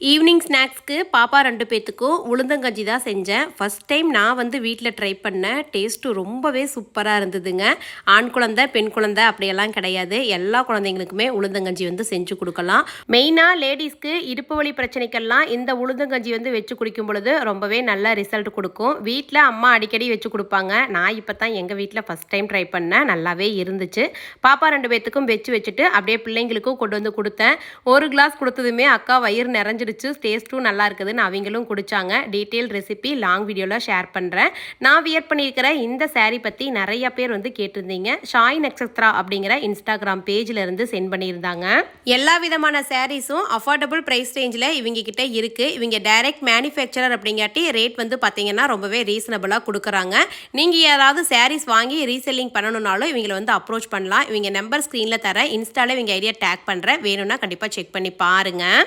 Evening ஸ்நாக்ஸ்க்கு பாப்பா 2 பேத்துக்கும் உளுந்தங்கஞ்சி தான் செஞ்சேன். ஃபஸ்ட் டைம் நான் வந்து வீட்டில் ட்ரை பண்ணேன். டேஸ்ட்டு ரொம்பவே சூப்பராக இருந்ததுங்க. ஆண் குழந்தை, பெண் குழந்தை அப்படியெல்லாம் கிடையாது. எல்லா குழந்தைங்களுக்குமே உளுந்தங்கஞ்சி வந்து செஞ்சு கொடுக்கலாம். மெயினாக லேடிஸ்க்கு இடுப்பு வலி பிரச்சனைக்கெல்லாம் இந்த உளுந்தங்கஞ்சி வந்து வச்சு குடிக்கும் பொழுது ரொம்பவே நல்ல ரிசல்ட் கொடுக்கும். வீட்டில் அம்மா அடிக்கடி வச்சு கொடுப்பாங்க. நான் இப்போ தான் எங்கள் வீட்டில் ஃபஸ்ட் டைம் ட்ரை பண்ணேன். நல்லாவே இருந்துச்சு. பாப்பா 2 பேத்துக்கும் வச்சுட்டு அப்படியே பிள்ளைங்களுக்கும் கொண்டு வந்து கொடுத்தேன். ஒரு கிளாஸ் கொடுத்ததுமே அக்கா வயிறு நிறைஞ்சிடுச்சு. டேஸ்ட்டும் நல்லா இருக்குதுன்னு அவங்களும் குடிச்சாங்க. டீட்டெயில் ரெசிபி லாங் வீடியோவில் ஷேர் பண்ணுறேன். நான் வியர் பண்ணியிருக்கிற இந்த சாரீ பற்றி நிறைய பேர் வந்து கேட்டிருந்தீங்க. ஷாய் நக்ஷத்ரா அப்படிங்கிற இன்ஸ்டாகிராம் பேஜில் இருந்து சென்ட் பண்ணியிருந்தாங்க. எல்லா விதமான சாரீஸும் அஃபோர்டபுள் ப்ரைஸ் ரேஞ்சில் இவங்க கிட்ட இருக்குது. இவங்க டைரக்ட் மேனுஃபேக்சரர் அப்படிங்காட்டி ரேட் வந்து பார்த்தீங்கன்னா ரொம்பவே ரீசனபிளாக கொடுக்குறாங்க. நீங்கள் யாராவது சாரீஸ் வாங்கி ரீசெல்லிங் பண்ணணுன்னாலும் இவங்களை வந்து அப்ரோச் பண்ணலாம். இவங்க நம்பர் ஸ்க்ரீனில் தர, இன்ஸ்டாவில் இவங்க ஐடியா டேக் பண்ணுறேன். வேணும்னா கண்டிப்பாக செக் பண்ணி பாருங்கள்.